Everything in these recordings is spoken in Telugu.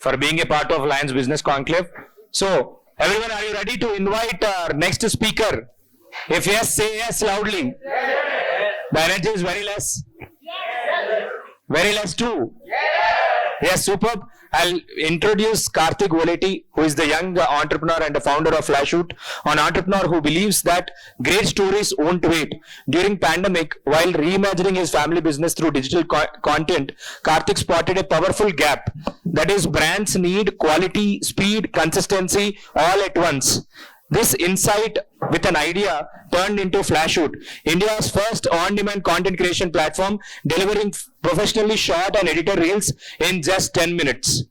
for being a part of Lions Business Conclave. So, everyone, are you ready to invite our next speaker? If yes, say yes loudly. The energy is very less. Very less too. Yes, superb. I'll introduce Karthik Voleti, who is the young entrepreneur and the founder of Flashshoot, an entrepreneur who believes that great stories won't wait. During pandemic, while reimagining his family business through digital content, Karthik spotted a powerful gap. That is, brands need quality, speed, consistency all at once. This insight with an idea turned into Flashshoot, India's first on-demand content creation platform, delivering professionally shot and edited reels in just 10 minutes.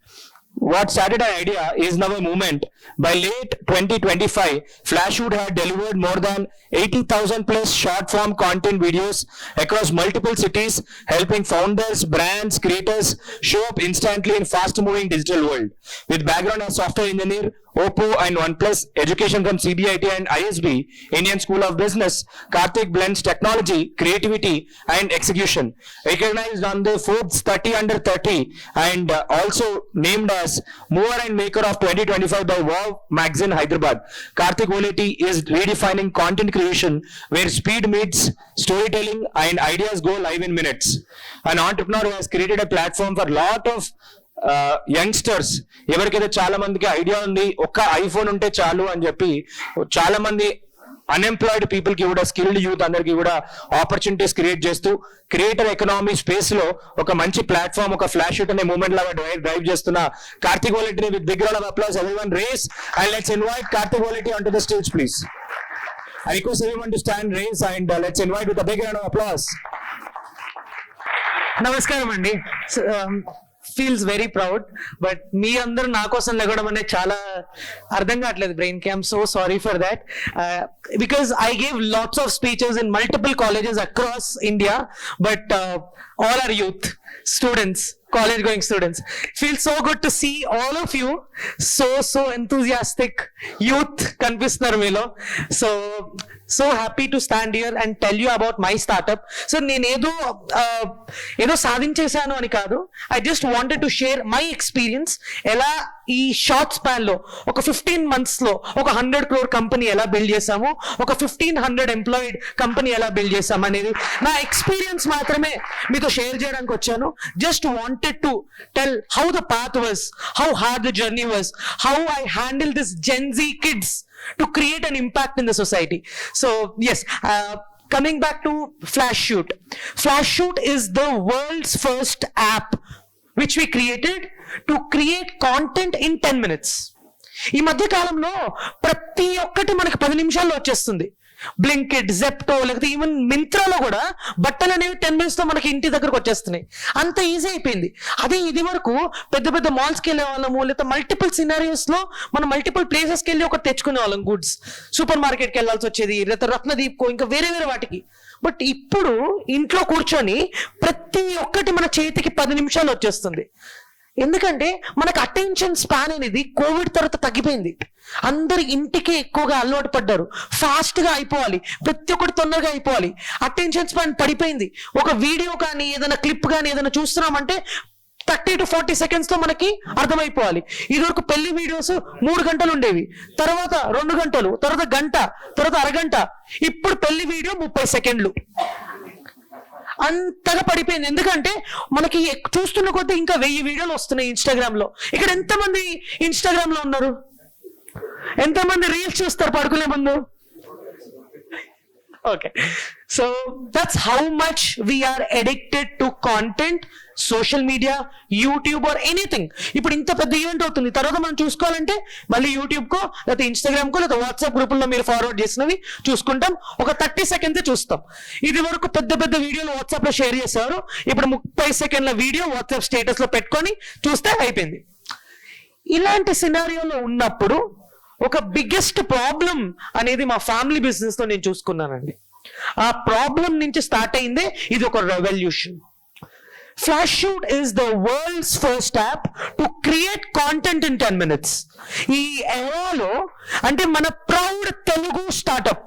What started an idea is now a movement. By late 2025, Flashshoot had delivered more than 80,000 plus short-form content videos across multiple cities, helping founders, brands, creators show up instantly in fast-moving digital world. With background as software engineer, Oppo and OnePlus, education from CBIT and ISB, Indian School of Business, Karthik blends technology, creativity, and execution. Recognized on the Forbes 30 Under 30 and also named as Mover and Maker of 2025 by Wow Magazine Hyderabad, Karthik Voleti is redefining content creation where speed meets storytelling and ideas go live in minutes. An entrepreneur who has created a platform for a lot of youngsters, ఎవరికైతే చాలా మందికి ఐడియా ఉంది ఒక్క ఐఫోన్ ఉంటే చాలు అని చెప్పి చాలా మంది అన్ఎంప్లాయిడ్ పీపుల్ కి కూడా, స్కిల్డ్ యూత్ అందరికి కూడా ఆపర్చునిటీస్ క్రియేట్ చేస్తూ క్రియేటర్ ఎకనామీ స్పేస్ లో ఒక మంచి ప్లాట్ఫామ్, ఒక ఫ్లాష్ అనే మూమెంట్ లాగా డ్రైవ్ చేస్తున్న కార్తిక్ వోలెటిని with big round of applause everyone raise and let's invite Karthik Voleti on to the stage please. I request everyone to stand, raise and let's invite with a big round of applause. నమస్కారం అండి. ఫీల్స్ వెరీ ప్రౌడ్, బట్ మీ అందరూ నా కోసం లెగడం అనేది చాలా అర్థం కావట్లేదు బ్రెయిన్ కి. I'm so sorry for that because I gave lots of speeches in multiple colleges across India, but all our youth students, college going students, feels so good to see all of you so enthusiastic youth కనిపిస్తున్నారు మీలో. So happy to stand here and tell you about my startup. So నేను ఏదో సాధించేశాను అని కాదు, I just wanted to share my experience. ఎలా ఈ షార్ట్ స్పాన్ లో ఒక 15 months లో ఒక 100 crore కంపెనీ ఎలా బిల్డ్ చేసాము, ఒక 1500 ఎంప్లాయిడ్ కంపెనీ ఎలా బిల్డ్ చేసాము అనేది నా ఎక్స్పీరియన్స్ మాత్రమే మీతో షేర్ చేయడానికి వచ్చాను. Just wanted to tell how the path was, how hard the journey was, how I handle this Gen Z kids to create an impact in the society. So yes, coming back to Flashshoot. Flashshoot is the world's first app which we created to create content in 10 minutes. ఈ మధ్య కాలంలో ప్రతి ఒక్కటి మనకి 10 నిమిషాల్లో వచ్చేస్తుంది. బ్లింకిట్, జెప్టో, లేకపోతే ఈవెన్ మింత్రాలో కూడా బట్టలు అనేవి 10 minutes తో మనకి ఇంటి దగ్గరకు వచ్చేస్తున్నాయి. అంత ఈజీ అయిపోయింది. అదే ఇది వరకు పెద్ద పెద్ద మాల్స్కి వెళ్ళే వాళ్ళము, లేదా మల్టిపుల్ సినారియోస్ లో మనం మల్టిపుల్ ప్లేసెస్కి వెళ్ళి ఒకటి తెచ్చుకునే వాళ్ళం గుడ్స్. సూపర్ మార్కెట్కి వెళ్ళాల్సి వచ్చేది, లేదా రత్నదీప్కో, ఇంకా వేరే వేరే వాటికి. బట్ ఇప్పుడు ఇంట్లో కూర్చొని ప్రతి ఒక్కటి మన చేతికి 10 నిమిషాలు వచ్చేస్తుంది. ఎందుకంటే మనకు అటెన్షన్ స్పాన్ అనేది కోవిడ్ తర్వాత తగ్గిపోయింది. అందరు ఇంటికి ఎక్కువగా అలవాటు పడ్డారు, ఫాస్ట్ గా అయిపోవాలి, ప్రతి ఒక్కటి తొందరగా అయిపోవాలి. అటెన్షన్ స్పాన్ పడిపోయింది. ఒక వీడియో కానీ ఏదైనా క్లిప్ కానీ ఏదైనా చూస్తున్నామంటే 30 to 40 seconds లో మనకి అర్థమైపోవాలి. ఇదివరకు పెళ్లి వీడియోస్ 3 గంటలు ఉండేవి, తర్వాత 2 గంటలు, తర్వాత గంట, తర్వాత అరగంట. ఇప్పుడు పెళ్లి వీడియో 30 seconds. అంతగా పడిపోయింది. ఎందుకంటే మనకి చూస్తున్న కొద్దీ ఇంకా 1000 వీడియోలు వస్తున్నాయి ఇన్స్టాగ్రామ్ లో. ఇక్కడ ఎంతమంది ఇన్స్టాగ్రామ్ లో ఉన్నారు? ఎంతమంది రీల్స్ చూస్తారు పడుకునే ముందు? Okay, so that's how much we're addicted to content, social media, YouTube or anything. ఇప్పుడు ఇంత పెద్ద ఈవెంట్ అవుతుంది, తర్వాత మనం చూసుకోవాలంటే మళ్ళీ యూట్యూబ్ కో, లేకపోతే ఇన్స్టాగ్రామ్ కో, లేదా వాట్సాప్ గ్రూపుల్లో మీరు ఫార్వర్డ్ చేసినవి చూసుకుంటాం. ఒక 30 seconds చూస్తాం. ఇది వరకు పెద్ద పెద్ద వీడియోలు వాట్సాప్ లో షేర్ చేసేవారు, ఇప్పుడు 30 seconds వీడియో వాట్సాప్ స్టేటస్ లో పెట్టుకొని చూస్తే అయిపోయింది. ఇలాంటి సినారియోలో ఉన్నప్పుడు ఒక బిగ్గెస్ట్ ప్రాబ్లం అనేది మా ఫ్యామిలీ బిజినెస్ లో నేను చూసుకున్నానండి. ఆ ప్రాబ్లం నుంచి స్టార్ట్ అయిందే ఇది ఒక revolution. Flashshoot is the world's first app to create content in 10 minutes. ఈ ఎరాలో అంటే మన ప్రౌడ్ తెలుగు స్టార్టప్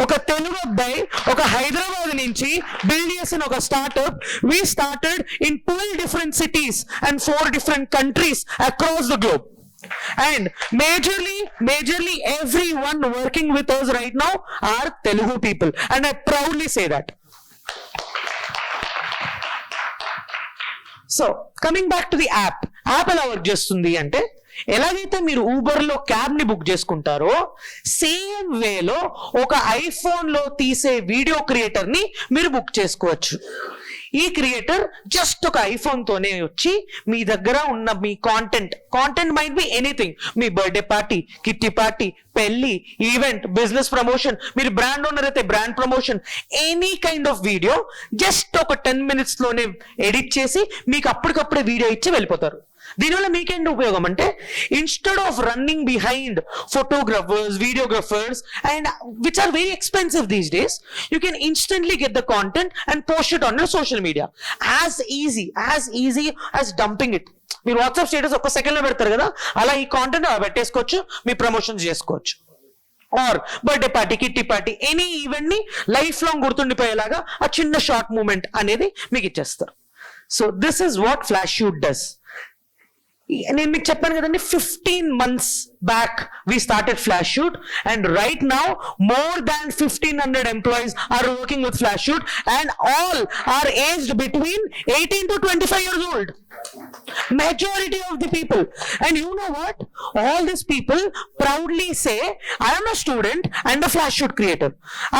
ఒక తెలుగు అబ్బాయి ఒక హైదరాబాద్ నుంచి బిల్డ్ చేసిన ఒక startup. we started in 12 different cities and 4 different countries across the globe. And majorly everyone working with us right now are Telugu people, and I proudly say that. So coming back to the app ఎలా వర్క్ చేస్తుంది అంటే, ఎలాగైతే మీరు ఊబర్ లో క్యాబ్ ని బుక్ చేసుకుంటారో సేమ్ వేలో ఒక ఐఫోన్ లో తీసే వీడియో క్రియేటర్ ని మీరు బుక్ చేసుకోవచ్చు. ఈ క్రియేటర్ జస్ట్ ఒక ఐఫోన్ తోనే వచ్చి మీ దగ్గర ఉన్న మీ కాంటెంట్ మైట్ బి ఎనీథింగ్, మీ బర్త్డే పార్టీ, కిట్టి పార్టీ, పెళ్లి, ఈవెంట్, బిజినెస్ ప్రమోషన్, మీరు బ్రాండ్ ఓనర్ అయితే brand promotion, any kind of video just ఒక 10 minutes లోనే ఎడిట్ చేసి మీకు అప్పటికప్పుడే వీడియో ఇచ్చి వెళ్ళిపోతారు. దీనివల్ల మీకేంటి ఉపయోగం అంటే, instead of running behind photographers, videographers and which are very expensive these days, you can instantly get the content and post it on your social media. As easy as dumping it. మీరు వాట్సాప్ స్టేటస్ ఒక్క సెకండ్ లో పెడతారు కదా, అలా ఈ కాంటెంట్ అలా పెట్టేసుకోవచ్చు, మీ ప్రమోషన్స్ చేసుకోవచ్చు. Or birthday party, kitty party, any event ని లైఫ్ లాంగ్ గుర్తుండిపోయేలాగా ఆ చిన్న షార్ట్ మూమెంట్ అనేది మీకు ఇచ్చేస్తారు. So this is what flash shoot does. నేను మీకు చెప్పాను కదండి, 15 months back we started Flash Shoot, and right now more than 1,500 employees are working with Flash Shoot, and all are aged between 18 to 25 years old. Majority of the people. And you know what? All these people proudly say, I am a student and a Flash Shoot creator.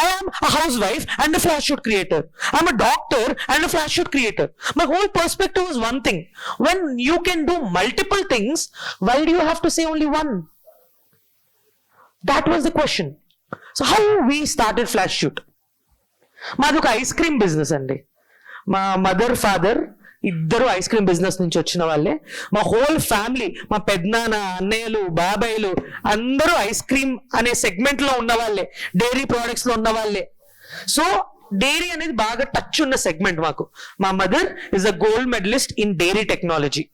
I am a housewife and a Flash Shoot creator. I am a doctor and a Flash Shoot creator. My whole perspective is one thing. When you can do multiple things, why do you have to say only one? That was the question. So how we started Flash Shoot? మాది ఒక ఐస్ క్రీమ్ బిజినెస్ అండి. మా మదర్ ఫాదర్ ఇద్దరు ఐస్ క్రీమ్ బిజినెస్ నుంచి వచ్చిన వాళ్ళే. మా హోల్ ఫ్యామిలీ, మా పెద్దనాన్న, అన్నయ్యలు, బాబాయ్లు అందరూ ఐస్ క్రీమ్ అనే సెగ్మెంట్ లో ఉన్న వాళ్ళే, డైరీ ప్రోడక్ట్స్ లో ఉన్న వాళ్ళే. సో డైరీ అనేది బాగా టచ్ ఉన్న సెగ్మెంట్ మాకు. మా mother is a gold medalist in dairy technology.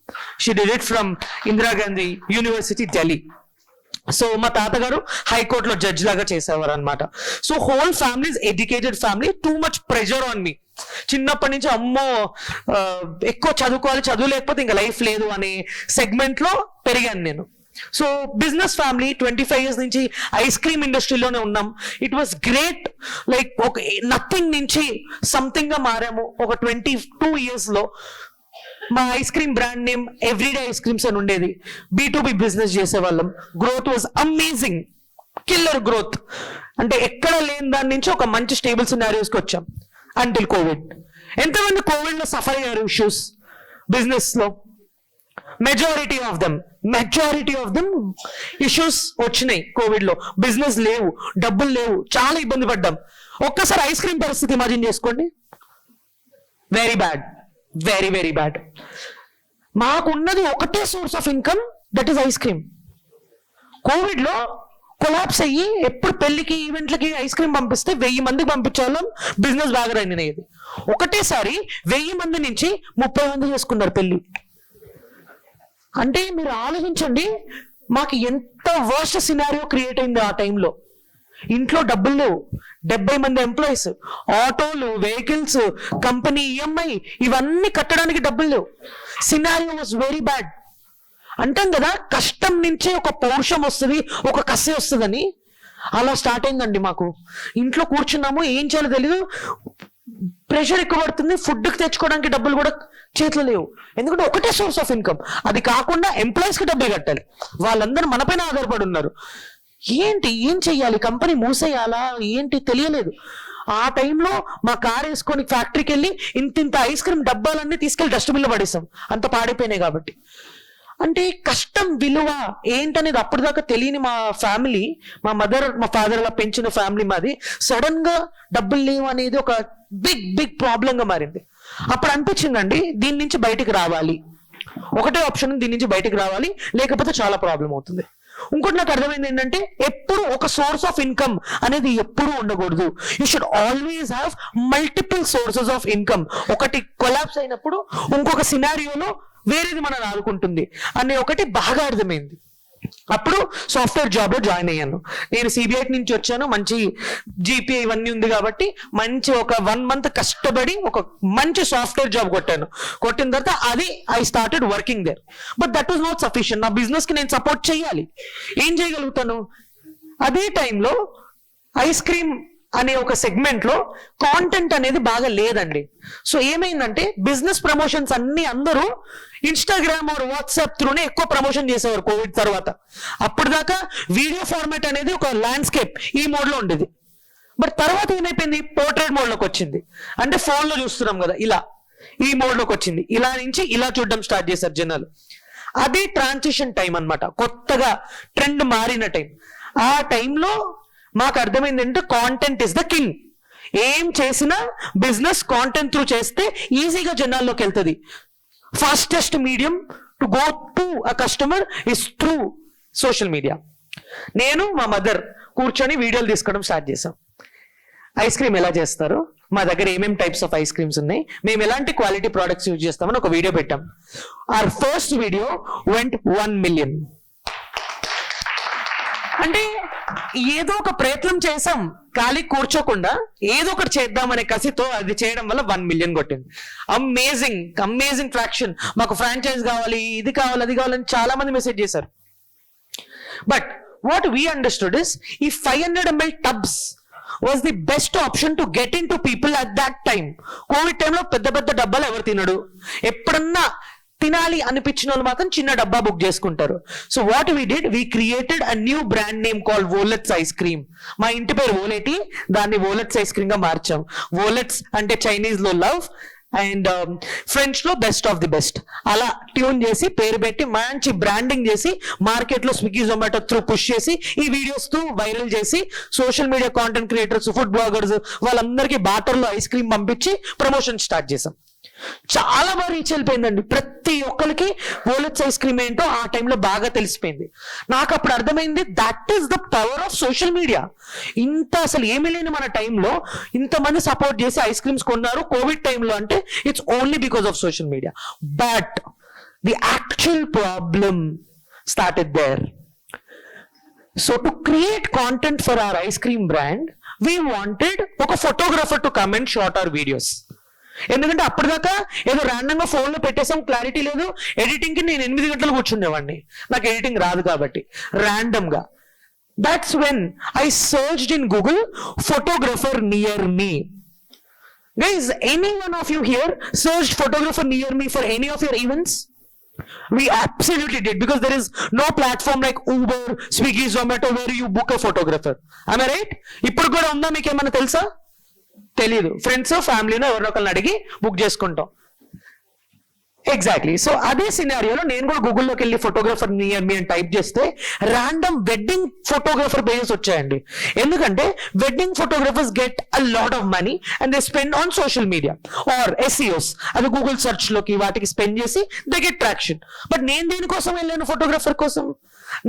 She did it from Indira Gandhi university, Delhi. So మా తాతగారు హైకోర్టులో జడ్జ్ లాగా చేసేవారు అనమాట. So whole family is educated family. Too much pressure on me. చిన్నప్పటి నుంచి అమ్మో ఎక్కువ చదువుకోవాలి, చదువు లేకపోతే ఇంకా లైఫ్ లేదు అనే సెగ్మెంట్ లో పెరిగాను నేను. సో బిజినెస్ ఫ్యామిలీ, 25 years నుంచి ఐస్ క్రీమ్ ఇండస్ట్రీలోనే ఉన్నాం. It was great. లైక్ ఒక నథింగ్ నుంచి సంథింగ్ గా మారాము. ఒక 22 years లో మా ice cream brand name everyday ice creams అని ఉండేది. B2B బిజినెస్ చేసేవాళ్ళం. Growth was amazing, killer growth. అంటే ఎక్కడ లేని దాని నుంచి ఒక మంచి స్టేబుల్ సినారియోస్కి వచ్చాం అంటిల్ కోవిడ్. ఎంతమంది కోవిడ్ లో సఫర్ అయ్యారు ఇష్యూస్ బిజినెస్ లో? మెజారిటీ ఆఫ్ దెమ్ ఇష్యూస్ వచ్చినాయి కోవిడ్ లో. బిజినెస్ లేవు, డబ్బులు లేవు, చాలా ఇబ్బంది పడ్డాం. ఒక్కసారి ఐస్ క్రీమ్ పరిస్థితి ఇమాజిన్ చేసుకోండి. Very bad, very bad. మాకున్నది ఒకటే source of income, that is ice cream. Covid లో కొలాప్స్ అయ్యి ఎప్పుడు పెళ్లికి, ఈవెంట్లకి ఐస్ క్రీమ్ పంపిస్తే 1000 మందికి పంపించాలం. బిజినెస్ బాగా రన్ అయ్యేది. ఒకటేసారి 1000 మంది నుంచి 30 మంది చేసుకున్నారు పెళ్లి. అంటే మీరు ఆలోచించండి, మాకు ఎంత వర్స్ట్ సినారియో క్రియేట్ అయింది ఆ టైంలో. ఇంట్లో డబ్బులు లేవు, 70 మంది ఎంప్లాయీస్, ఆటోలు, వెహికల్స్, కంపెనీ ఈఎంఐ, ఇవన్నీ కట్టడానికి డబ్బులు లేవు. Scenario was very bad. అంటాం కదా, కష్టం నుంచే ఒక పౌరుషం వస్తుంది, ఒక కసి వస్తుందని. అలా స్టార్ట్ అయిందండి మాకు. ఇంట్లో కూర్చున్నాము, ఏం చేయాలో తెలీదు, ప్రెషర్ ఎక్కువ పడుతుంది, ఫుడ్కి తెచ్చుకోవడానికి డబ్బులు కూడా చేతిలో లేవు. ఎందుకంటే ఒకటే సోర్స్ ఆఫ్ ఇన్కమ్. అది కాకుండా ఎంప్లాయీస్ కి డబ్బులు కట్టాలి, వాళ్ళందరూ మనపైన ఆధారపడి ఉన్నారు. ఏం చెయ్యాలి, కంపెనీ మూసేయాలా ఏంటి తెలియలేదు. ఆ టైంలో మా కార్ వేసుకొని ఫ్యాక్టరీకి వెళ్ళి ఇంత ఐస్ క్రీమ్ డబ్బాలన్నీ తీసుకెళ్లి డస్ట్బిన్ లో పడేసాం, అంత పాడైపోయినాయి కాబట్టి. అంటే కష్టం విలువ ఏంటనేది అప్పటిదాకా తెలియని మా ఫ్యామిలీ, మా మదర్ మా ఫాదర్ అలా పెంచిన ఫ్యామిలీ మాది, సడన్ గా డబ్బులు లేవు అనేది ఒక బిగ్ ప్రాబ్లం గా మారింది. అప్పుడు అనిపించిందండి, దీని నుంచి బయటికి రావాలి. ఒకటే ఆప్షన్, దీని నుంచి బయటికి రావాలి, లేకపోతే చాలా ప్రాబ్లం అవుతుంది. ఇంకోటి నాకు అర్థమైంది ఏంటంటే, ఎప్పుడు ఒక సోర్స్ ఆఫ్ ఇన్కమ్ అనేది ఎప్పుడు ఉండకూడదు. You should always have multiple sources of income. ఒకటి కొలాప్స్ అయినప్పుడు ఇంకొక సినారియోలో వేరేది మనం ఆదుకుంటుంది అనే ఒకటి బాగా అర్థమైంది. అప్పుడు సాఫ్ట్వేర్ జాబ్ లో జాయిన్ అయ్యాను. నేను సిబిఐ నుంచి వచ్చాను, మంచి జీపీఏ ఇవన్నీ ఉంది కాబట్టి మంచి ఒక 1 month కష్టపడి ఒక మంచి సాఫ్ట్వేర్ జాబ్ కొట్టిన తర్వాత అది I started working there. But that was not sufficient. నా బిజినెస్ కి నేను సపోర్ట్ చేయాలి, ఏం చేయగలుగుతాను? అదే టైంలో ఐస్ క్రీమ్ అనే ఒక సెగ్మెంట్ లో కాంటెంట్ అనేది బాగా లేదండి. సో ఏమైందంటే బిజినెస్ ప్రమోషన్స్ అన్ని అందరూ ఇన్స్టాగ్రామ్ ఆర్ వాట్సాప్ త్రూనే ఎక్కువ ప్రమోషన్ చేసేవారు కోవిడ్ తర్వాత. అప్పటిదాకా వీడియో ఫార్మాట్ అనేది ఒక ల్యాండ్స్కేప్ ఈ మోడ్ లో ఉండేది. బట్ తర్వాత ఏమైపోయింది, పోర్ట్రేట్ మోడ్ లోకి వచ్చింది. అంటే ఫోన్ లో చూస్తున్నాం కదా, ఇలా ఈ మోడ్ లోకి వచ్చింది. ఇలా నుంచి ఇలా చూడడం స్టార్ట్ చేశారు జనాలు. అది ట్రాన్సిషన్ టైం అన్నమాట, కొత్తగా ట్రెండ్ మారిన టైం. ఆ టైంలో మాకు అర్థమైంది ఏంటంటే కాంటెంట్ ఇస్ ద కింగ్. ఏం చేసినా బిజినెస్ కాంటెంట్ త్రూ చేస్తే ఈజీగా జనాల్లోకి వెళ్తుంది. Fastest medium to go to a customer is through social media. నేను మా మదర్ కూర్చొని వీడియోలు తీసుకోవడం స్టార్ట్ చేసాం. ఐస్ క్రీమ్ ఎలా చేస్తారు, మా దగ్గర ఏమేమి టైప్స్ ఆఫ్ ఐస్ క్రీమ్స్ ఉన్నాయి, మేము ఎలాంటి క్వాలిటీ ప్రొడక్ట్స్ యూజ్ చేస్తామని ఒక వీడియో పెట్టాం. Our first video went 1 million. అంటే ఏదో ఒక ప్రయత్నం చేసాం, ఖాళీ కూర్చోకుండా ఏదో ఒకటి చేద్దామనే కసితో అది చేయడం వల్ల 1 million కొట్టింది. Amazing traction. మాకు ఫ్రాంచైజ్ కావాలి, ఇది కావాలి, అది కావాలని చాలా మంది మెసేజ్ చేశారు. But what we understood is ఈ 500 ml tubs was the best option to get in to people at that time. Covid టైంలో పెద్ద పెద్ద డబ్బాలు ఎవరు తినడు, ఎప్పుడన్నా తినాలి అనిపించిన వాళ్ళు మాత్రం చిన్న డబ్బా బుక్ చేసుకుంటారు. So what we did, we created a new brand name called Volets ice cream. మా ఇంటి పేరు వోలెటి, దాన్ని వోలెట్స్ ఐస్ క్రీమ్ గా మార్చాం. వోలెట్స్ అంటే చైనీస్ లో లవ్ అండ్ ఫ్రెంచ్ లో బెస్ట్ ఆఫ్ ది బెస్ట్. అలా ట్యూన్ చేసి పేరు పెట్టి మంచి బ్రాండింగ్ చేసి మార్కెట్ లో స్విగ్గీ జొమాటో త్రూ పుష్ చేసి ఈ వీడియోస్ తో వైరల్ చేసి social media content creators, food bloggers వాళ్ళందరికీ బాటర్లో ఐస్ క్రీమ్ పంపించి ప్రమోషన్ స్టార్ట్ చేసాం. చాలా బాగా రీచ్ వెళ్ళిపోయిందండి. ప్రతి ఒక్కరికి వోలెట్స్ ఐస్ క్రీమ్ ఏంటో ఆ టైంలో బాగా తెలిసిపోయింది. నాకు అప్పుడు అర్థమైంది that is the power of social media. ఇంత అసలు ఏమీ లేని మన టైంలో ఇంతమంది సపోర్ట్ చేసి ఐస్ క్రీమ్స్ కొన్నారు కోవిడ్ టైంలో అంటే it's only because of social media. But the actual problem started there. So to create content for our ice cream brand we wanted ఒక photographer to come and shot our videos. ఎందుకంటే అప్పటిదాకా ఏదో ర్యాండమ్ గా ఫోన్ లో పెట్టేసాం, క్లారిటీ లేదు. ఎడిటింగ్ కి నేను 8 గంటలు కూర్చుండేవాడిని, నాకు ఎడిటింగ్ రాదు కాబట్టి ర్యాండమ్ గా. That's when I searched in Google photographer near me. Guys, any one of you here searched photographer near me for any of your events? We absolutely did, because there is no platform like Uber, Swiggy, Zomato where you book a photographer. Am I right? ఇప్పుడు కూడా ఉందా, మీకు ఏమన్నా తెలుసా? తెలీదు. ఫ్రెండ్స్ ఫ్యామిలీనో ఎవరో ఒకరిని అడిగి బుక్ చేసుకుంటాం. ఎగ్జాక్ట్లీ. సో అదే సినారియోలో నేను కూడా గూగుల్లోకి వెళ్ళి ఫోటోగ్రాఫర్ నియర్ మీ అని టైప్ చేస్తే ర్యాండమ్ వెడ్డింగ్ ఫోటోగ్రాఫర్ పేజెస్ వచ్చాయండి. ఎందుకంటే wedding photographers get a lot of money and they spend on social media or SEOs. అది గూగుల్ సెర్చ్ లోకి వాటికి స్పెండ్ చేసి దే గెట్ ట్రాక్షన్. బట్ నేను దేనికోసం వెళ్ళాను? ఫోటోగ్రాఫర్ కోసం.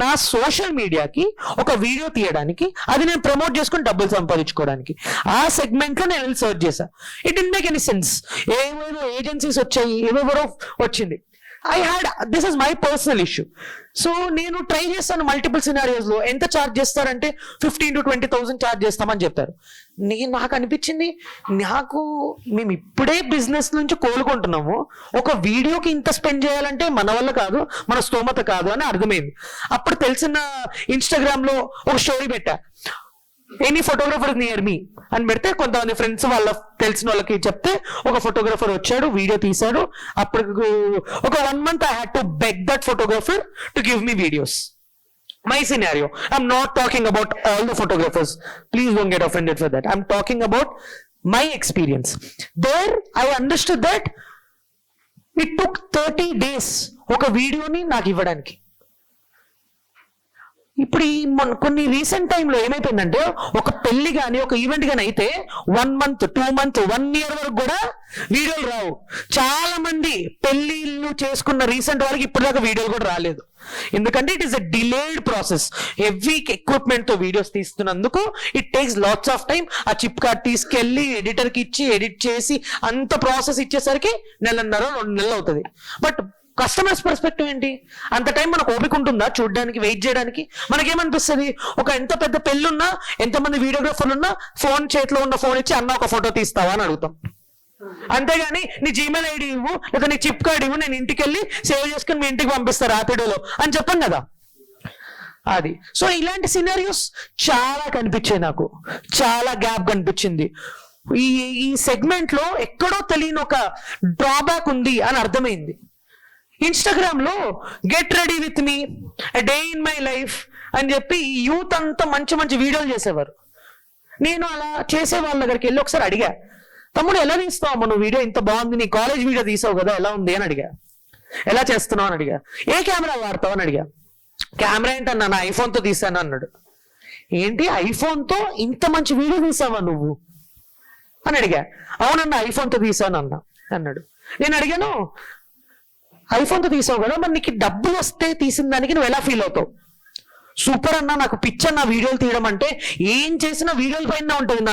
నా సోషల్ మీడియాకి ఒక వీడియో తీయడానికి, అది నేను ప్రమోట్ చేసుకుని డబ్బులు సంపాదించుకోవడానికి. ఆ సెగ్మెంట్ లో నేను సర్చ్ చేశా. It don't make any sense. ఏవేవో ఏజెన్సీస్ వచ్చాయి, ఏవేవో వచ్చింది. This is my personal issue. So నేను ట్రై చేస్తాను మల్టిపుల్ సినారియోస్ లో. ఎంత ఛార్జ్ చేస్తారంటే 15,000 to 20,000 ఛార్జ్ చేస్తామని చెప్పారు. నాకు అనిపించింది, మేము ఇప్పుడే బిజినెస్ నుంచి కోలుకుంటున్నాము, ఒక వీడియోకి ఇంత స్పెండ్ చేయాలంటే మన వల్ల కాదు, మన స్తోమత కాదు అని అర్థమైంది. అప్పుడు తెలిసిన ఇన్స్టాగ్రామ్ లో ఒక స్టోరీ పెట్టా, ఎనీ ఫోటోగ్రాఫర్ నియర్ మీ అని పెడితే కొంతమంది ఫ్రెండ్స్ వాళ్ళ తెలిసిన వాళ్ళకి చెప్తే ఒక ఫోటోగ్రాఫర్ వచ్చాడు, వీడియో తీశాడు. అప్పుడు ఒక 1 month I had to beg that photographer to give me videos. My scenario, I'm not talking about all the photographers, please don't get offended for that. I'm talking about my experience. There I understood that it took 30 days ఒక వీడియోని నాకు ఇవ్వడానికి. ఇప్పుడు కొన్ని రీసెంట్ టైంలో ఏమైపోయిందంటే, ఒక పెళ్లి కానీ ఒక ఈవెంట్ కానీ అయితే 1 month, 2 months, 1 year వరకు కూడా వీడియోలు రావు. చాలా మంది పెళ్లిళ్ళు చేసుకున్న రీసెంట్ వాళ్ళకి ఇప్పటిదాకా వీడియోలు కూడా రాలేదు. ఎందుకంటే it is a delayed process. Heavy equipment తో వీడియోస్ తీస్తున్నందుకు it takes lots of time. ఆ చిప్ కార్డ్ తీసుకెళ్లి ఎడిటర్ కి ఇచ్చి ఎడిట్ చేసి అంత ప్రాసెస్ ఇచ్చేసరికి 1.5-2 నెలలు అవుతుంది. బట్ కస్టమర్స్ పర్స్పెక్టివ్ ఏంటి? అంత టైం మనకు ఓపిక ఉంటుందా చూడడానికి, వెయిట్ చేయడానికి? మనకేమనిపిస్తుంది, ఒక ఎంత పెద్ద పెళ్ళున్నా, ఎంతమంది వీడియోగ్రాఫర్లు ఉన్నా, ఫోన్ చేతిలో ఉన్న ఫోన్ ఇచ్చి అన్న ఒక ఫోటో తీస్తావా అని అడుగుతాం. అంతేగాని నీ జీమెయిల్ ఐడి ఇవ్వు, లేదా నీ చిప్ కార్డ్ ఇవ్వు, నేను ఇంటికి వెళ్ళి సేవ్ చేసుకుని మీ ఇంటికి పంపిస్తా ర్యాపిడోలో అని చెప్పాం కదా. అది సో ఇలాంటి సినారియోస్ చాలా కనిపించాయి నాకు, చాలా గ్యాప్ కనిపించింది. ఈ సెగ్మెంట్ లో ఎక్కడో తెలియని ఒక డ్రాబ్యాక్ ఉంది అని అర్థమైంది. ఇన్స్టాగ్రామ్ లో get ready with me, day in my life అని చెప్పి ఈ యూత్ అంతా మంచి మంచి వీడియోలు చేసేవారు. నేను అలా చేసే వాళ్ళ దగ్గరికి వెళ్ళి ఒకసారి అడిగా, తమ్ముడు ఎలా తీస్తావు నువ్వు వీడియో, ఇంత బాగుంది, నీ కాలేజ్ వీడియో తీసావు కదా, ఎలా ఉంది అని అడిగా. ఎలా చేస్తున్నావు అని అడిగా. ఏ కెమెరా వాడతావు అని అడిగా. కెమెరా ఏంటన్నా, నా ఐఫోన్తో తీసాను అన్నాడు. ఏంటి ఐఫోన్తో ఇంత మంచి వీడియో తీసావా నువ్వు అని అడిగా. అవునన్నా ఐఫోన్తో తీసాను అన్నాడు. నేను అడిగాను, ఐఫోన్తో తీసావు కదా, మరి నీకు డబ్బులు వస్తే తీసిన దానికి నువ్వు ఎలా ఫీల్ అవుతావు? సూపర్ అన్న, నాకు పిచ్చర్ నా వీడియోలు తీయడం అంటే, ఏం చేసినా వీడియోల పైన ఉంటుంది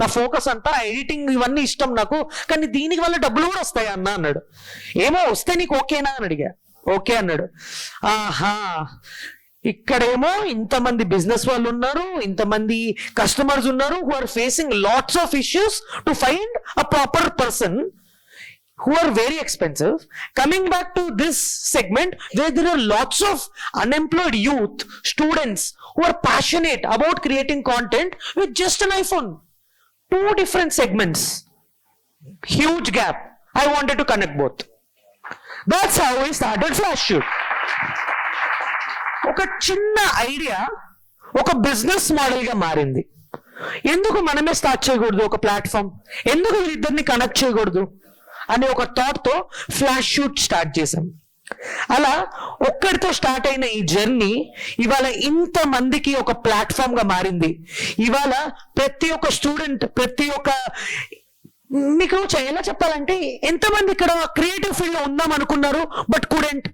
నా ఫోకస్ అంతా, ఎడిటింగ్ ఇవన్నీ ఇష్టం నాకు, కానీ దీనికి వల్ల డబ్బులు కూడా వస్తాయి అన్నాడు. ఏమో వస్తే నీకు ఓకేనా అని అడిగా. ఓకే అన్నాడు. ఆహా, ఇక్కడేమో ఇంతమంది బిజినెస్ వాళ్ళు ఉన్నారు, ఇంతమంది కస్టమర్స్ ఉన్నారు, who are facing lots of issues to find a proper person who are very expensive. Coming back to this segment where there are lots of unemployed youth, students who are passionate about creating content with just an iPhone. Two different segments. Huge gap. I wanted to connect both. That's how I started Flashshoot. ఒక చిన్న ఐడియా ఒక బిజినెస్ మోడల్ గా మారింది. ఎందుకు మనమే స్టార్ట్ చేయకూడదు ఒక ప్లాట్ఫామ్? ఎందుకు వీళ్ళిద్దరిని కనెక్ట్ చేయకూడదు అనే ఒక థాట్ తో ఫ్లాష్ షూట్ స్టార్ట్ చేశాం. అలా ఒక్కడితో స్టార్ట్ అయిన ఈ జర్నీ ఇవాళ ఇంత మందికి ఒక ప్లాట్ఫామ్ గా మారింది. ఇవాళ ప్రతి ఒక్క స్టూడెంట్, ప్రతి ఒక్క, మీకు ఎలా చెప్పాలంటే, ఎంతమంది ఇక్కడ క్రియేటివ్ ఫీల్డ్ లో ఉందాం అనుకున్నారు బట్ కుడెంట్?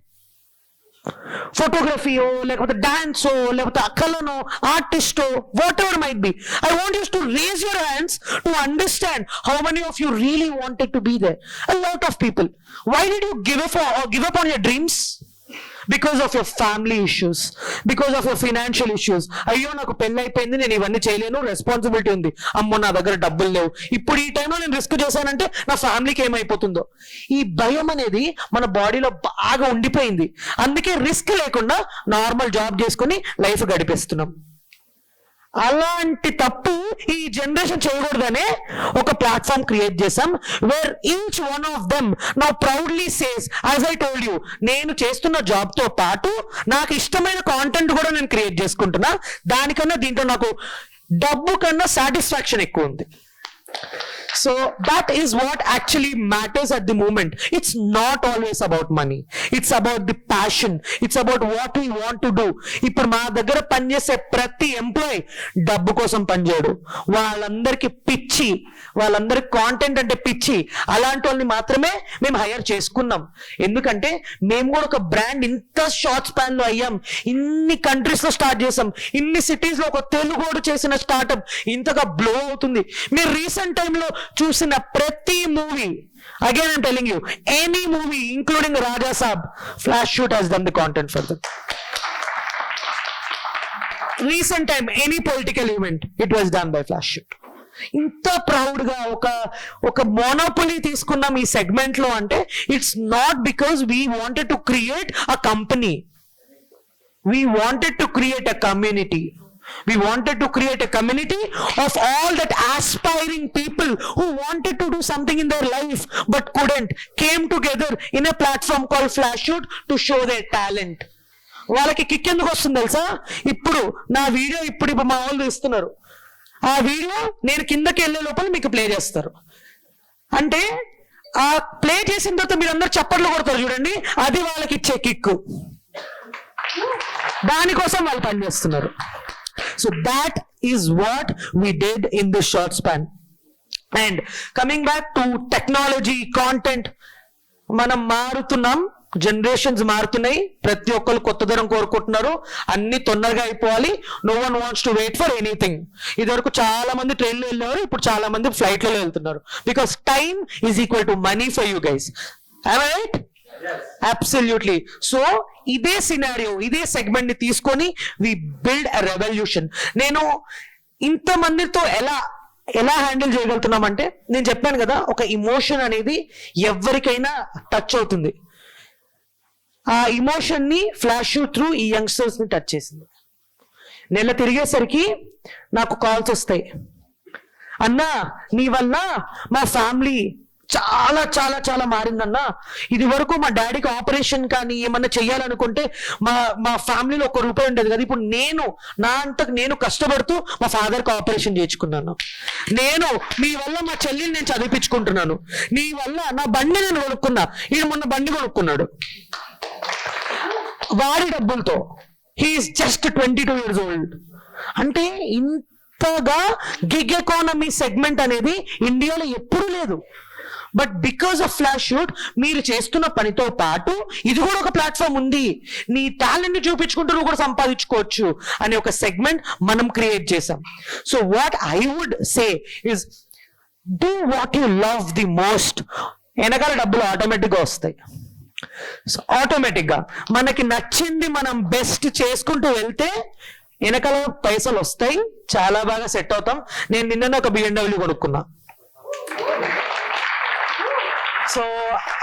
ఫోటోగ్రఫీయో, లేకపోతే డాన్సో, లేకపోతే కళనో, ఆర్టిస్టో, whatever might be. I want you to raise your hands to understand how many of you really wanted to be there. A lot of people. Why did you give up on your dreams? Because of your family issues, because of your financial issues. అయ్యో నాకు పెళ్ళి అయిపోయింది, నేను ఇవన్నీ చేయలేను, రెస్పాన్సిబిలిటీ ఉంది, అమ్మో నా దగ్గర డబ్బులు లేవు, ఇప్పుడు ఈ టైంలో నేను రిస్క్ చేశానంటే నా ఫ్యామిలీకి ఏమైపోతుందో. ఈ భయం అనేది మన బాడీలో బాగా ఉండిపోయింది. అందుకే రిస్క్ లేకుండా నార్మల్ జాబ్ చేసుకుని లైఫ్ గడిపేస్తున్నాం. అలాంటి తప్పు ఈ జనరేషన్ చేయకూడదనే ఒక ప్లాట్ఫామ్ క్రియేట్ చేసాం, wear each one of them now proudly says, as I told you, నేను చేస్తున్న జాబ్ తో పాటు నాకు ఇష్టమైన కాంటెంట్ కూడా నేను క్రియేట్ చేసుకుంటున్నా. దానికన్నా దీంట్లో నాకు డబ్బు కన్నా సాటిస్ఫాక్షన్ ఎక్కువ ఉంది. So that is what actually matters at the moment. It's not always about money. It's about the passion. It's about what we want to do. ఇప్పుడు మా దగ్గర పనిచేసే ప్రతి ఎంప్లాయీ డబ్బు కోసం పనిచేయడు. వాళ్ళందరికీ పిచ్చి, వాళ్ళందరికి కాంటెంట్ అంటే పిచ్చి. అలాంటి వాళ్ళని మాత్రమే మేము హైర్ చేసుకున్నాం. ఎందుకంటే మేము కూడా ఒక బ్రాండ్ ఇంత షార్ట్ స్పాన్ లో అయ్యాం, ఇన్ని కంట్రీస్ లో స్టార్ట్ చేసాం, ఇన్ని సిటీస్ లో ఒక తెలుగోడు చేసిన స్టార్ట్అప్ ఇంతగా బ్లో అవుతుంది. మీరు రీసెంట్ టైంలో చూసిన ప్రతి movie, again I'm telling you, any movie including Raja Saab, Flashshoot has done the content for them. Recent time any political event, it was done by Flashshoot. ఇంత ప్రౌడ్ గా ఒక మోనోపొలీ తీసుకున్నాం ఈ సెగ్మెంట్ లో అంటే, it's not because we wanted to create a company, we wanted to create a community. We wanted to create a community of all that aspiring people who wanted to do something in their life but couldn't, came together in a platform called Flashshoot to show their talent. వాళ్ళకి కిక్ ఎందుకు వస్తుంది తెలుసా? ఇప్పుడు నా వీడియో ఇప్పుడు మా వాళ్ళు ఇస్తున్నారు, ఆ వీడియో నేను కిందకి వెళ్ళే లోపల మీకు ప్లే చేస్తారు. అంటే ఆ ప్లే చేసిన తర్వాత మీరు అందరు చప్పట్లు కొడతారు చూడండి, అది వాళ్ళకి ఇచ్చే కిక్. దానికోసం వాళ్ళు పనిచేస్తున్నారు. So that is what we did in this short span. And coming back to technology, content, మనం మారుతున్నాం, జనరేషన్స్ మారుతున్నాయి, ప్రతి ఒక్కరు కొత్తదనం కోరుకుంటున్నారు, అన్ని తొందరగా అయిపోవాలి. No one wants to wait for anything. ఇదివరకు చాలా మంది ట్రైన్లో వెళ్ళేవారు, ఇప్పుడు చాలా మంది ఫ్లైట్లలో వెళ్తున్నారు. Because time is equal to money for you guys. Am I right? Yes. Absolutely. So ఇదే సినారియో, ఇదే సెగ్మెంట్ ని తీసుకొని వి బిల్డ్ అ రెవల్యూషన్. నేను ఇంతమందితో ఎలా హ్యాండిల్ చేయగలుగుతున్నామంటే, నేను చెప్పాను కదా, ఒక ఇమోషన్ అనేది ఎవరికైనా టచ్ అవుతుంది. ఆ ఇమోషన్ ని ఫ్లాష్ త్రూ ఈ యంగ్స్టర్స్ ని టచ్ చేసింది. నెల తిరిగేసరికి నాకు కాల్స్ వస్తాయి, అన్నా నీ వల్ల మా ఫ్యామిలీ చాలా చాలా చాలా మారిందన్నా. ఇది వరకు మా డాడీకి ఆపరేషన్ కానీ ఏమన్నా చెయ్యాలనుకుంటే మా ఫ్యామిలీలో ₹1 ఉండేది కదా, ఇప్పుడు నా అంతకు నేను కష్టపడుతూ మా ఫాదర్కి ఆపరేషన్ చేయించుకున్నాను. మీ వల్ల మా చెల్లిని నేను చదివించుకుంటున్నాను. నీ వల్ల నా బండి నేను కొనుక్కున్నా, ఈయన మొన్న బండి కొనుక్కున్నాడు వాడి డబ్బులతో. He's just 22 years old. అంటే ఇంతగా గిగ్ ఎకానమీ సెగ్మెంట్ అనేది ఇండియాలో ఎప్పుడూ లేదు. But because of flash shoot మీరు చేస్తున్న పనితో పాటు ఇది కూడా ఒక ప్లాట్ఫామ్ ఉంది, నీ టాలెంట్ ని చూపించుకుంటూ నువ్వు కూడా సంపాదించుకోవచ్చు అనే ఒక సెగ్మెంట్ మనం క్రియేట్ చేసాం. So what I would say is do what you love the most. వెనకాల డబ్బులు ఆటోమేటిక్ గా వస్తాయి. సో ఆటోమేటిక్ గా మనకి నచ్చింది మనం బెస్ట్ చేసుకుంటూ వెళ్తే వెనకాల పైసలు వస్తాయి, చాలా బాగా సెట్ అవుతాం. నేను నిన్న ఒక BMW కొనుక్కున్నా. సో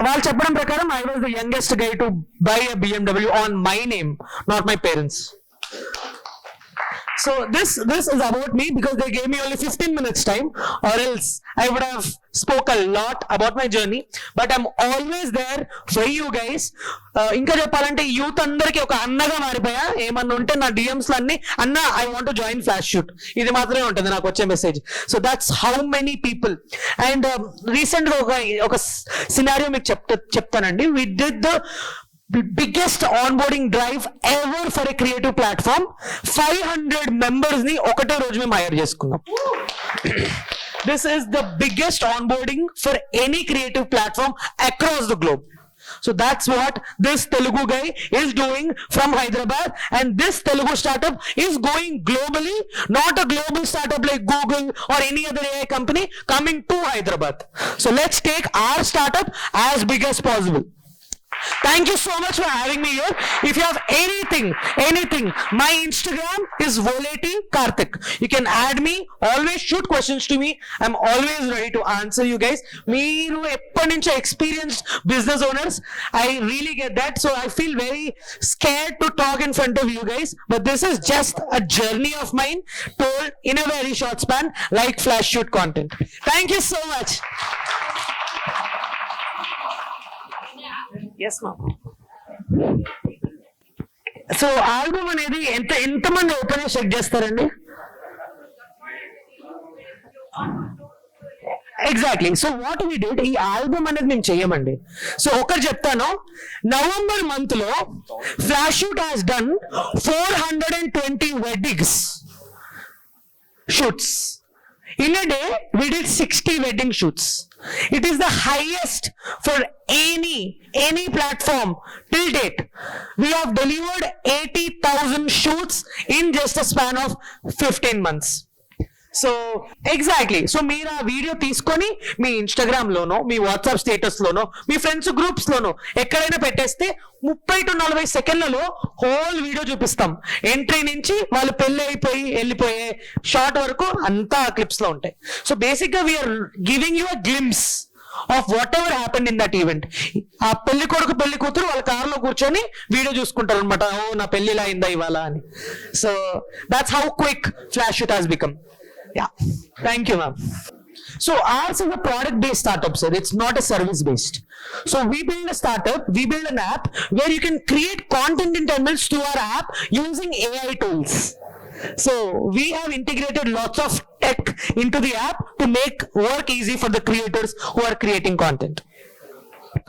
వాళ్ళు చెప్పడం ప్రకారం I was the youngest guy to buy a BMW on my name, not my parents. So this is about me because they gave me only 15 minutes time, or else I would have spoke a lot about my journey, but I'm always there for you guys. ఇంకా చెప్పాలంటే యూత్ అందరికి ఒక అన్నగా మారిపోయా. ఏమన్నా ఉంటే నా DMs లో అన్ని అన్న I want to join Flash Shoot, ఇది మాత్రమే ఉంటుంది నాకు వచ్చే message. So that's how many people. And recent గా ఒక సినారియో మీకు చెప్తానండి. We did the biggest onboarding drive ever for a creative platform. 500 members ni okate roju మేము hire చేసుకున్నాం. This is the biggest onboarding for any creative platform across the globe. So that's what this Telugu guy is doing from Hyderabad, and this Telugu startup is going globally, not a global startup like Google or any other AI company coming to Hyderabad. So let's take our startup as big as possible. Thank you so much for having me here. If you have anything, my Instagram is Voleti Karthik. You can add me, always shoot questions to me. I'm always ready to answer you guys. Meeru eppadincha experienced business owners, I really get that. So I feel very scared to talk in front of you guys, but this is just a journey of mine told in a very short span like flash shoot content. Thank you so much. Yes, ma'am. So album అనేది ఎంతమంది ఓపెన్ చెక్ చేస్తారండి? Exactly. So what we did, ఈ ఆల్బమ్ అనేది మేము చెయ్యమండి. సో ఒకటి చెప్తాను, నవంబర్ మంత్ లో Flash Shoot has done 420 weddings shoots. In a day, we did 60 wedding shoots. It is the highest for any platform till date. We have delivered 80,000 shoots in just a span of 15 months. So exactly. So మీరు ఆ వీడియో తీసుకొని మీ ఇన్స్టాగ్రామ్ లోనో, మీ వాట్సాప్ స్టేటస్ లోనో, మీ ఫ్రెండ్స్ గ్రూప్స్ లోనో ఎక్కడైనా పెట్టేస్తే 30 to 40 సెకండ్లలో హోల్ వీడియో చూపిస్తాం. ఎంట్రీ నుంచి వాళ్ళు పెళ్లి అయిపోయి వెళ్ళిపోయే షార్ట్ వరకు అంతా క్లిప్స్ లో ఉంటాయి. సో బేసిక్ గా we're giving you a glimpse of whatever happened in that event. ఆ పెళ్లి కొడుకు పెళ్లి కూతురు వాళ్ళ కారులో కూర్చొని వీడియో చూసుకుంటారు అనమాట, ఓ నా పెళ్లి ఇలా అయిందా ఇవాళ అని. So that's how quick flash Shoot has become. Yeah, thank you, ma'am. So ours is a product-based startup, sir. It's not a service-based. So we build a startup, we build an app where you can create content in 10 minutes to our app using AI tools. So we have integrated lots of tech into the app to make work easy for the creators who are creating content.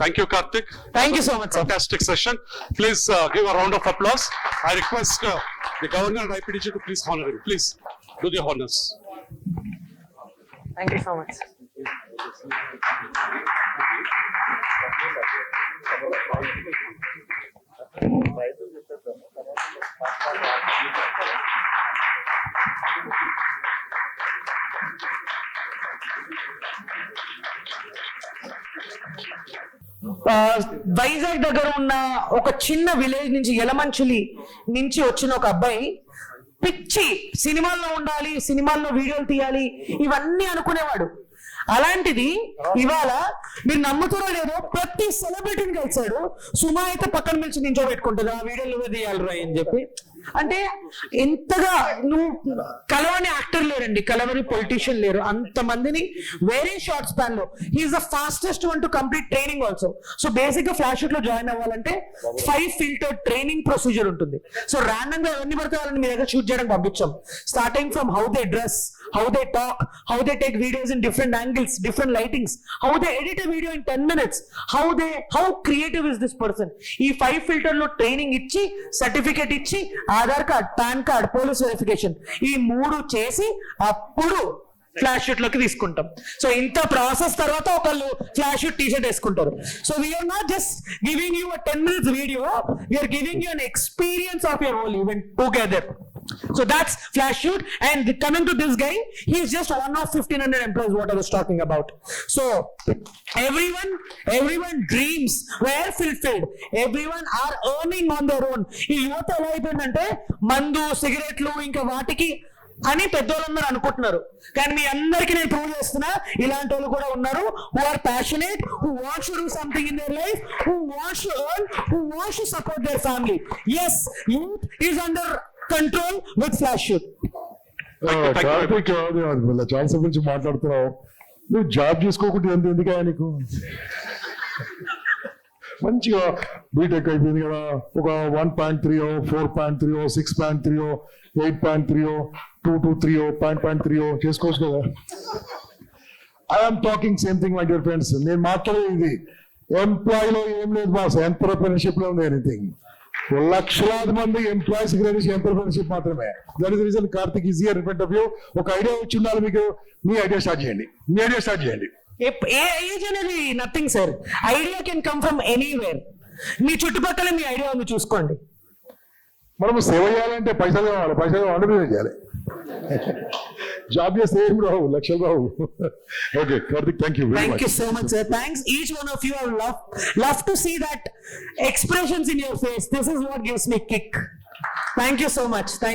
Thank you, Karthik. Thank you so much, sir. Fantastic session. Please give a round of applause. I request the Governor and IPDG to please honor him. Please do the honors. Thank you so much. Vizag దగ్గర ఉన్న ఒక చిన్న విలేజ్ నుంచి యలమంచిలి నుంచి వచ్చిన ఒక అబ్బాయి పిచ్చి సినిమాల్లో ఉండాలి, సినిమాల్లో వీడియోలు తీయాలి, ఇవన్నీ అనుకునేవాడు. అలాంటిది ఇవాళ మీరు నమ్ముతారో లేదో ప్రతి సెలబ్రిటీని కలిసాడు. సుమా అయితే పక్కన పిలిచి నించో పెట్టుకుంటుంది, ఆ వీడియోలు నువ్వే తీయాలిరా అని చెప్పి. అంటే ఎంతగా నువ్వు కలవని యాక్టర్ లేరండి, కలవని పొలిటీషియన్ లేరు, అంతమందిని వెరీ షార్ట్ స్పాన్ లో. He's the fastest one to complete training also. So basic గా ఫ్లాష్ షూట్ లో జాయిన్ అవ్వాలంటే 5 ఫిల్టర్ ట్రైనింగ్ ప్రొసీజర్ ఉంటుంది. సో ర్యాండమ్ గా ఎవరిని పడితే వాళ్ళని మీ దగ్గర షూట్ చేయడానికి పంపించాం. Starting from how they dress, how they talk, how they take videos in different angles, different lightings, how they edit a video in 10 minutes, how creative is this person. ఈ 5 ఫిల్టర్ లో ట్రైనింగ్ ఇచ్చి, సర్టిఫికేట్ ఇచ్చి, Aadhaar card, pan card, police verification, ఈ 3 చేసి అప్పుడు ఫ్లాష్ షూట్ లోకి తీసుకుంటాం. సో ఇంత ప్రాసెస్ తర్వాత ఒకళ్ళు ఫ్లాష్ షూట్ టీ-షర్ట్ వేసుకుంటారు. So we're not just giving you 10 minutes video, we're giving you an experience of your whole event together. So that's flash shoot. And coming to this guy, he is just one of 1,500 employees what I was talking about. So everyone dreams were fulfilled. Everyone are earning on their own. ఈ యువత ఎలా అయిపోయిందంటే మందు, సిగరెట్లు ఇంకా వాటికి అని పెద్దోళ్ళందరూ అనుకుంటున్నారు. కానీ మీ అందరికీ నేను ప్రూవ్ చేస్తున్నా, ఇలాంటి వాళ్ళు కూడా ఉన్నారు. Who are passionate, who wants to do something in their life, who wants to earn, who wants to support their family. Yes, youth is under control with flash shoot. Thank you. Chance గురించి మాట్లాడుతున్నావు, నువ్వు జాబ్ చేసుకోకుండా ఎందుకు నీకు? మంచిగా బీటెక్ అయిపోయింది కదా, ఒక 1.3, 4.3, 6.3, 8.3, 2.3, 0.3 చేసుకోవచ్చు కదా. I'm talking same thing my dear friends. నేను మాట్లాడేది ఇది ఎంప్లాయీలో ఏం లేదు బాస్, ఎంటర్‌ప్రెన్యూర్‌షిప్ లో ఉంది ఎనీథింగ్. లక్షలాది మంది ఎంప్లాయీస్ ఎంటర్‌ప్రెన్యూర్‌షిప్ మాత్రమే. That is reason Karthik is here in front of you. ఒక ఐడియా వచ్చి ఉండాలి మీకు, మీ ఐడియా స్టార్ట్ చేయండి. ఏ ఏజ్ అనేది nothing sir. Idea can come from anywhere. మీ చుట్టుపక్కల మీ ఐడియా ఉంది, చూసుకోండి. మనం సేవ చేయాలంటే పైసలు కావాలి, అండర్‌ప్రెన్యూర్ చేయాలి. జాబ్ చేస్తే ఏం రావు, లక్షలు రావు. Okay Karthik, thank you very much. Thank you so much, sir. Thanks. Each one of you, I love to see that expressions in your face. This is what gives me kick. Thank you so much.